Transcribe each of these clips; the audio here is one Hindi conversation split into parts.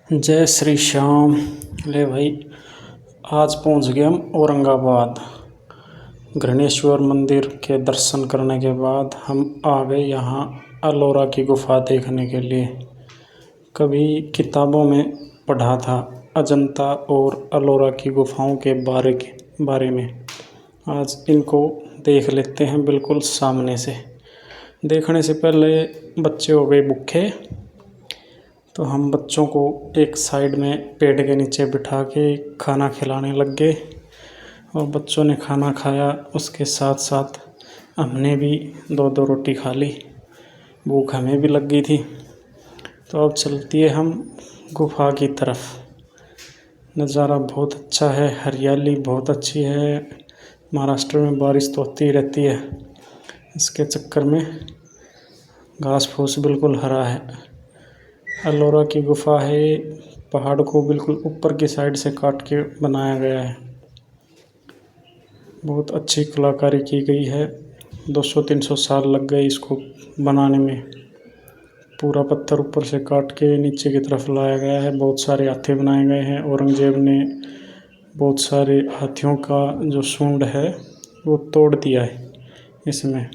जय श्री श्याम। ले भाई, आज पहुंच गए हम औरंगाबाद। घृणेश्वर मंदिर के दर्शन करने के बाद हम आ गए यहाँ अलोरा की गुफा देखने के लिए। कभी किताबों में पढ़ा था अजंता और अलोरा की गुफाओं के बारे में। आज इनको देख लेते हैं बिल्कुल सामने से। देखने से पहले बच्चे हो गए भूखे, तो हम बच्चों को एक साइड में पेड़ के नीचे बिठा के खाना खिलाने लग गए और बच्चों ने खाना खाया। उसके साथ साथ हमने भी दो दो रोटी खा ली, भूख हमें भी लग गई थी। तो अब चलती है हम गुफा की तरफ। नज़ारा बहुत अच्छा है, हरियाली बहुत अच्छी है। महाराष्ट्र में बारिश तो होती ही रहती है, इसके चक्कर में घास फूस बिल्कुल हरा है। अलोरा की गुफा है, पहाड़ को बिल्कुल ऊपर की साइड से काट के बनाया गया है। बहुत अच्छी कलाकारी की गई है। 200-300 साल लग गए इसको बनाने में। पूरा पत्थर ऊपर से काट के नीचे की तरफ लाया गया है। बहुत सारे हाथी बनाए गए हैं। औरंगजेब ने बहुत सारे हाथियों का जो सूंड है वो तोड़ दिया है इसमें,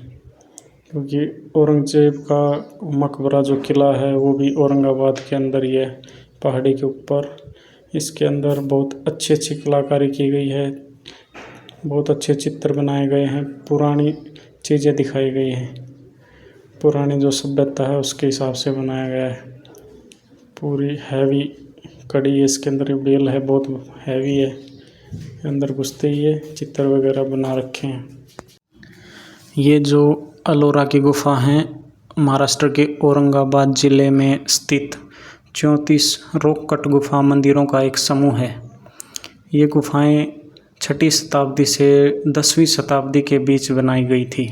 क्योंकि औरंगजेब का मकबरा जो किला है वो भी औरंगाबाद के अंदर ही है, पहाड़ी के ऊपर। इसके अंदर बहुत अच्छी अच्छी कलाकारी की गई है, बहुत अच्छे चित्र बनाए गए हैं, पुरानी चीज़ें दिखाई गई हैं। पुरानी जो सभ्यता है उसके हिसाब से बनाया गया है। पूरी हैवी कड़ी है इसके अंदर, बेल है बहुत हैवी है। अंदर घुसते ही ये चित्र वगैरह बना रखे हैं। ये जो अलोरा की गुफा हैं, महाराष्ट्र के औरंगाबाद ज़िले में स्थित 34 रॉक कट गुफा मंदिरों का एक समूह है। ये गुफाएं 6वीं शताब्दी से 10वीं शताब्दी के बीच बनाई गई थी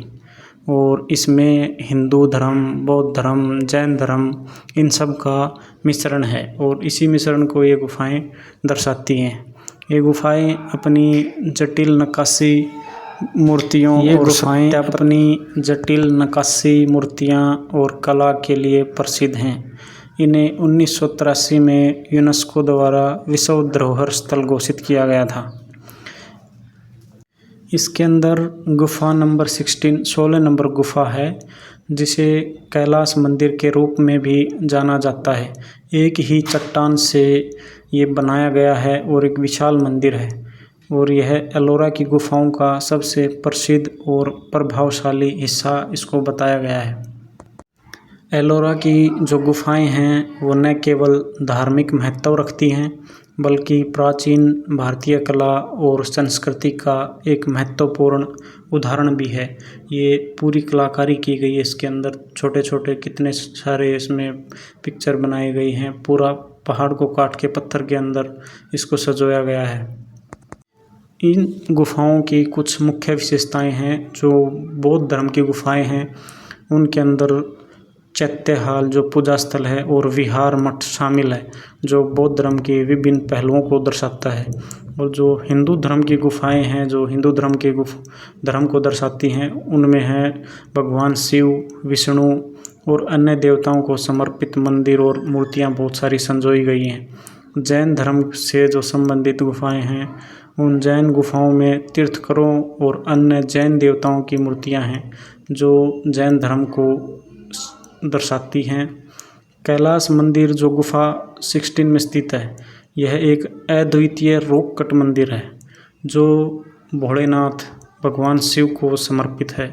और इसमें हिंदू धर्म, बौद्ध धर्म, जैन धर्म, इन सब का मिश्रण है और इसी मिश्रण को ये गुफाएं दर्शाती हैं। ये गुफाएं अपनी जटिल नक्काशी मूर्तियों और कला के लिए प्रसिद्ध हैं। इन्हें 1983 में यूनेस्को द्वारा विश्व धरोहर स्थल घोषित किया गया था। इसके अंदर गुफा नंबर 16 नंबर गुफा है, जिसे कैलाश मंदिर के रूप में भी जाना जाता है। एक ही चट्टान से ये बनाया गया है और एक विशाल मंदिर है और यह एलोरा की गुफाओं का सबसे प्रसिद्ध और प्रभावशाली हिस्सा इसको बताया गया है। एलोरा की जो गुफाएं हैं वो न केवल धार्मिक महत्व रखती हैं, बल्कि प्राचीन भारतीय कला और संस्कृति का एक महत्वपूर्ण उदाहरण भी है। ये पूरी कलाकारी की गई है इसके अंदर, छोटे छोटे कितने सारे इसमें पिक्चर बनाई गई हैं। पूरा पहाड़ को काट के पत्थर के अंदर इसको सजाया गया है। इन गुफाओं की कुछ मुख्य विशेषताएं हैं। जो बौद्ध धर्म की गुफाएं हैं उनके अंदर चैत्य हाल जो पूजा स्थल है और विहार मठ शामिल है, जो बौद्ध धर्म के विभिन्न पहलुओं को दर्शाता है। और जो हिंदू धर्म की गुफाएं हैं, जो हिंदू धर्म को दर्शाती हैं, उनमें है भगवान शिव, विष्णु और अन्य देवताओं को समर्पित मंदिर और मूर्तियां बहुत सारी संजोई गई हैं। जैन धर्म से जो संबंधित गुफाएं हैं, उन जैन गुफाओं में तीर्थंकरों और अन्य जैन देवताओं की मूर्तियां हैं जो जैन धर्म को दर्शाती हैं। कैलाश मंदिर जो गुफा 16 में स्थित है, यह एक अद्वितीय रॉक कट मंदिर है जो भोलेनाथ भगवान शिव को समर्पित है।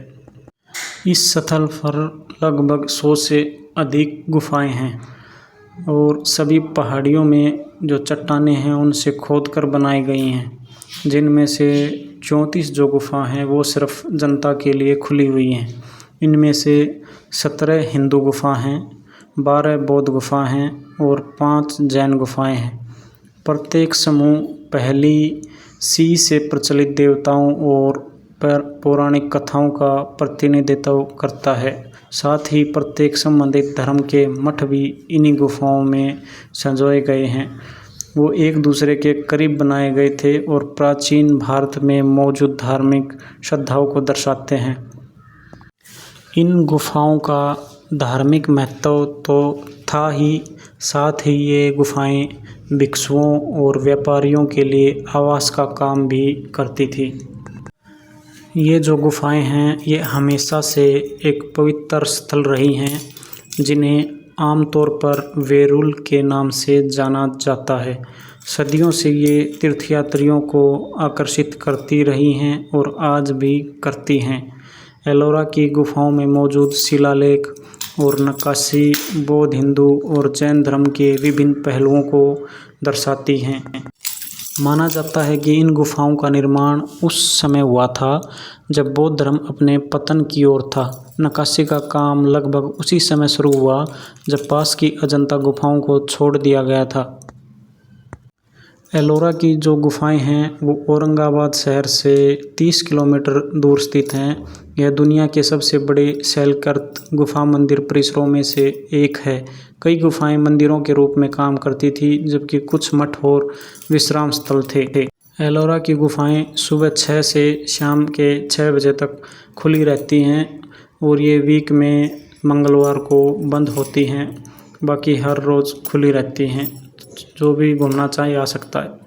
इस स्थल पर लगभग 100 से अधिक गुफाएं हैं और सभी पहाड़ियों में जो चट्टानें हैं उनसे खोदकर बनाई गई हैं, जिनमें से 34 जो गुफा हैं वो सिर्फ जनता के लिए खुली हुई हैं। इनमें से 17 हिंदू गुफा हैं, 12 बौद्ध गुफा हैं और 5 जैन गुफाएं हैं। प्रत्येक समूह पहली सी से प्रचलित देवताओं और पौराणिक कथाओं का प्रतिनिधित्व करता है। साथ ही प्रत्येक संबंधित धर्म के मठ भी इन्हीं गुफाओं में संजोए गए हैं। वो एक दूसरे के करीब बनाए गए थे और प्राचीन भारत में मौजूद धार्मिक श्रद्धाओं को दर्शाते हैं। इन गुफाओं का धार्मिक महत्व तो था ही, साथ ही ये गुफाएं भिक्षुओं और व्यापारियों के लिए आवास का काम भी करती थी। ये जो गुफाएं हैं ये हमेशा से एक पवित्र स्थल रही हैं, जिन्हें आमतौर पर वेरुल के नाम से जाना जाता है। सदियों से ये तीर्थयात्रियों को आकर्षित करती रही हैं और आज भी करती हैं। एलोरा की गुफाओं में मौजूद शिलालेख और नक्काशी बौद्ध, हिंदू और जैन धर्म के विभिन्न पहलुओं को दर्शाती हैं। माना जाता है कि इन गुफाओं का निर्माण उस समय हुआ था जब बौद्ध धर्म अपने पतन की ओर था। नक्काशी का काम लगभग उसी समय शुरू हुआ जब पास की अजंता गुफाओं को छोड़ दिया गया था। एलोरा की जो गुफाएं हैं वो औरंगाबाद शहर से 30 किलोमीटर दूर स्थित हैं। यह दुनिया के सबसे बड़े शैलकृत गुफा मंदिर परिसरों में से एक है। कई गुफाएं मंदिरों के रूप में काम करती थी, जबकि कुछ मठ और विश्राम स्थल थे। एलोरा की गुफाएं सुबह 6 से शाम के 6 बजे तक खुली रहती हैं और ये वीक में मंगलवार को बंद होती हैं, बाकी हर रोज़ खुली रहती हैं। जो भी घूमना चाहे आ सकता है।